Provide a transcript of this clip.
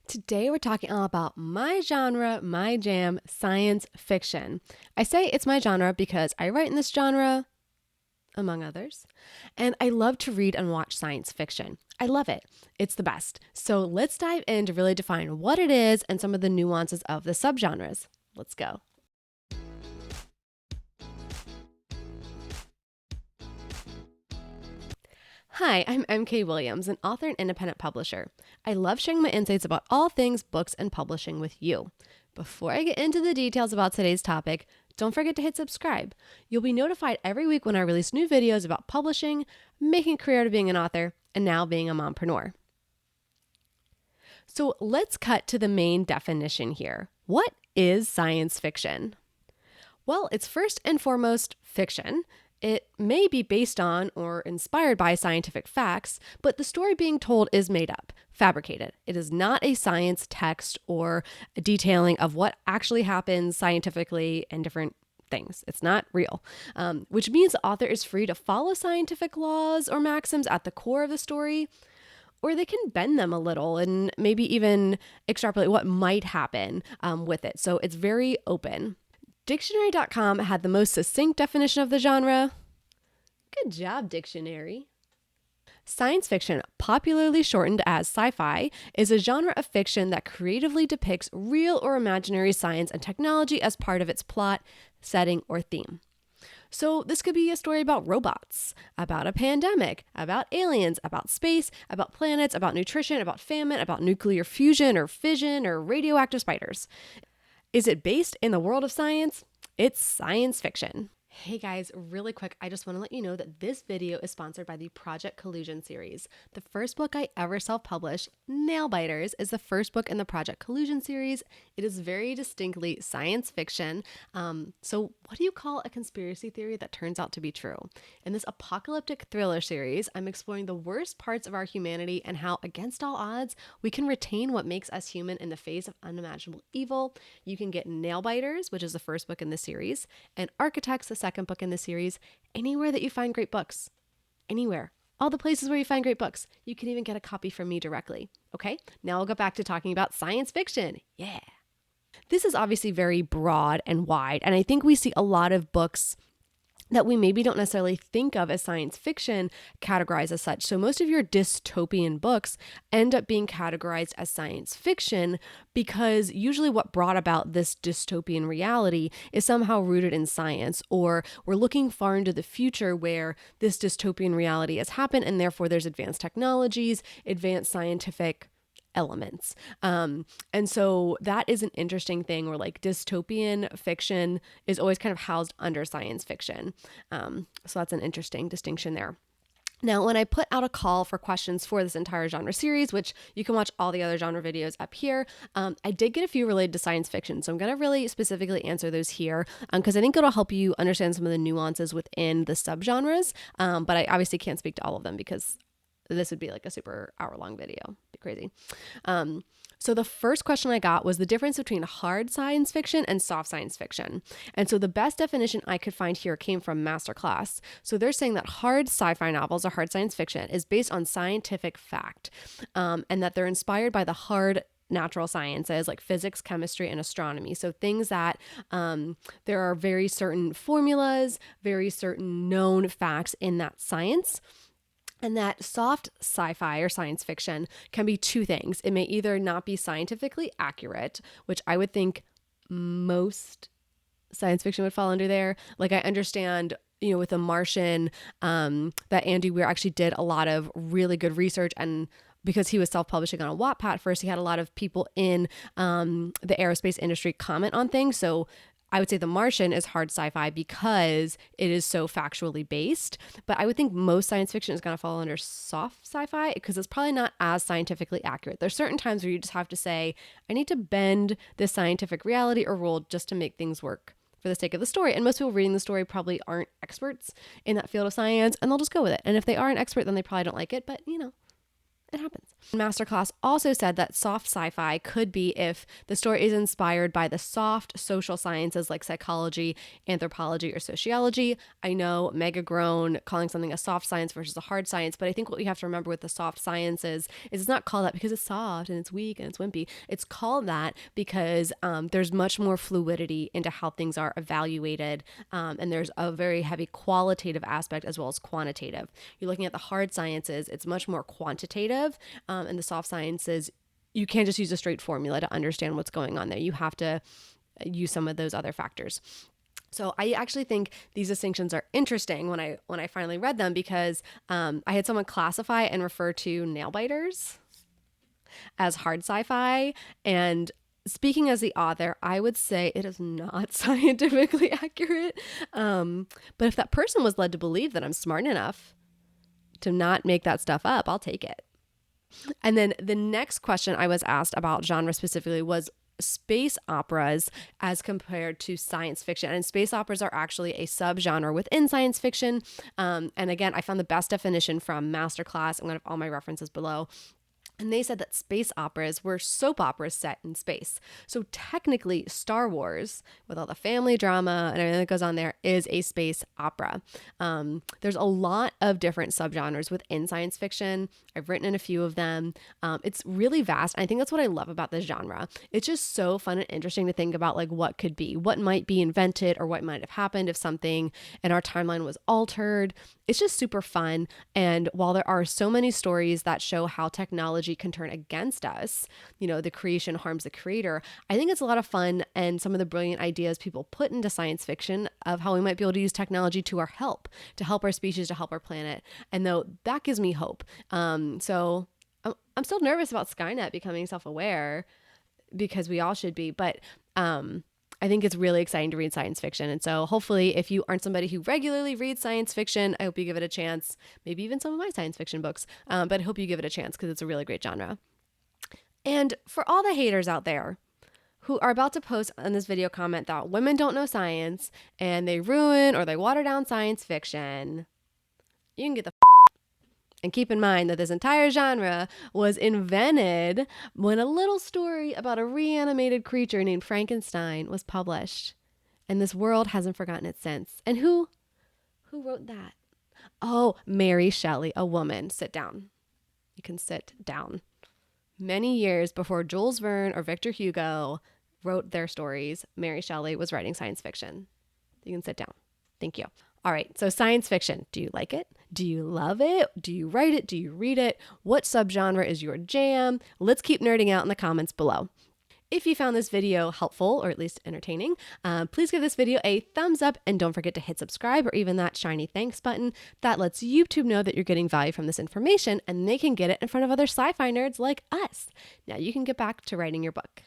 Today we're talking all about my genre, my jam, science fiction. I say it's my genre because I write in this genre, among others, and I love to read and watch science fiction. I love it. It's the best. So let's dive in to really define what it is and some of the nuances of the subgenres. Let's go. Hi, I'm MK Williams, an author and independent publisher. I love sharing my insights about all things books and publishing with you. Before I get into the details about today's topic, don't forget to hit subscribe. You'll be notified every week when I release new videos about publishing, making a career out of being an author, and now being a mompreneur. So let's cut to the main definition here. What is science fiction? Well, it's first and foremost fiction. It may be based on or inspired by scientific facts, but the story being told is made up, fabricated. It is not a science text or a detailing of what actually happens scientifically and different things. It's not real, which means the author is free to follow scientific laws or maxims at the core of the story, or they can bend them a little and maybe even extrapolate what might happen with it. So it's very open. Dictionary.com had the most succinct definition of the genre. Good job, dictionary. Science fiction, popularly shortened as sci-fi, is a genre of fiction that creatively depicts real or imaginary science and technology as part of its plot, setting, or theme. So this could be a story about robots, about a pandemic, about aliens, about space, about planets, about nutrition, about famine, about nuclear fusion or fission or radioactive spiders. Is it based in the world of science? It's science fiction. Hey guys, really quick, I just want to let you know that this video is sponsored by the Project Collusion series. The first book I ever self-published, Nail Biters, is the first book in the Project Collusion series. It is very distinctly science fiction. So what do you call a conspiracy theory that turns out to be true? In this apocalyptic thriller series, I'm exploring the worst parts of our humanity and how, against all odds, we can retain what makes us human in the face of unimaginable evil. You can get Nail Biters, which is the first book in the series, and Architects, the second book in the series, anywhere that you find great books. Anywhere. All the places where you find great books. You can even get a copy from me directly. Okay, now I'll go back to talking about science fiction. Yeah. This is obviously very broad and wide, and I think we see a lot of books that we maybe don't necessarily think of as science fiction categorized as such. So most of your dystopian books end up being categorized as science fiction because usually what brought about this dystopian reality is somehow rooted in science, or we're looking far into the future where this dystopian reality has happened and therefore there's advanced technologies, advanced scientific elements. And so that is an interesting thing where like dystopian fiction is always kind of housed under science fiction. So that's an interesting distinction there. Now, when I put out a call for questions for this entire genre series, which you can watch all the other genre videos up here, I did get a few related to science fiction. So I'm going to really specifically answer those here because I think it'll help you understand some of the nuances within the subgenres. But I obviously can't speak to all of them because this would be like a super hour-long video. Be crazy. So the first question I got was the difference between hard science fiction and soft science fiction. And so the best definition I could find here came from Masterclass. So they're saying that hard sci-fi novels or hard science fiction is based on scientific fact, and that they're inspired by the hard natural sciences like physics, chemistry, and astronomy. So things that there are very certain formulas, very certain known facts in that science. And that soft sci-fi or science fiction can be two things. It may either not be scientifically accurate, which I would think most science fiction would fall under there. Like I understand, with The Martian, that Andy Weir actually did a lot of really good research, and because he was self-publishing on a Wattpad first, he had a lot of people in the aerospace industry comment on things. So I would say The Martian is hard sci-fi because it is so factually based, but I would think most science fiction is going to fall under soft sci-fi because it's probably not as scientifically accurate. There's certain times where you just have to say, I need to bend this scientific reality or rule just to make things work for the sake of the story. And most people reading the story probably aren't experts in that field of science, and they'll just go with it. And if they are an expert, then they probably don't like it, but It happens. Masterclass also said that soft sci-fi could be if the story is inspired by the soft social sciences like psychology, anthropology, or sociology. I know mega grown calling something a soft science versus a hard science, but I think what we have to remember with the soft sciences is it's not called that because it's soft and it's weak and it's wimpy. It's called that because there's much more fluidity into how things are evaluated, and there's a very heavy qualitative aspect as well as quantitative. You're looking at the hard sciences, it's much more quantitative. And the soft sciences, you can't just use a straight formula to understand what's going on there. You have to use some of those other factors. So I actually think these distinctions are interesting when I finally read them because I had someone classify and refer to nail biters as hard sci-fi. And speaking as the author, I would say it is not scientifically accurate. But if that person was led to believe that I'm smart enough to not make that stuff up, I'll take it. And then the next question I was asked about genre specifically was space operas as compared to science fiction. And space operas are actually a subgenre within science fiction. And again, I found the best definition from Masterclass. I'm going to have all my references below. And they said that space operas were soap operas set in space. So technically, Star Wars, with all the family drama and everything that goes on there, is a space opera. There's a lot of different subgenres within science fiction. I've written in a few of them. It's really vast. I think that's what I love about this genre. It's just so fun and interesting to think about like what could be, what might be invented or what might have happened if something in our timeline was altered. It's just super fun. And while there are so many stories that show how technology can turn against us, the creation harms the creator, I think it's a lot of fun and some of the brilliant ideas people put into science fiction of how we might be able to use technology to our help, to help our species, to help our planet. And though that gives me hope. So I'm still nervous about Skynet becoming self-aware because we all should be, but I think it's really exciting to read science fiction. And so hopefully if you aren't somebody who regularly reads science fiction, I hope you give it a chance, maybe even some of my science fiction books, but I hope you give it a chance because it's a really great genre. And for all the haters out there who are about to post on this video comment that women don't know science and they ruin or they water down science fiction, you can get the and keep in mind that this entire genre was invented when a little story about a reanimated creature named Frankenstein was published. And this world hasn't forgotten it since. And who wrote that? Oh, Mary Shelley, a woman. Sit down. You can sit down. Many years before Jules Verne or Victor Hugo wrote their stories, Mary Shelley was writing science fiction. You can sit down. Thank you. All right, so science fiction. Do you like it? Do you love it? Do you write it? Do you read it? What subgenre is your jam? Let's keep nerding out in the comments below. If you found this video helpful or at least entertaining, please give this video a thumbs up and don't forget to hit subscribe or even that shiny thanks button. That lets YouTube know that you're getting value from this information and they can get it in front of other sci-fi nerds like us. Now you can get back to writing your book.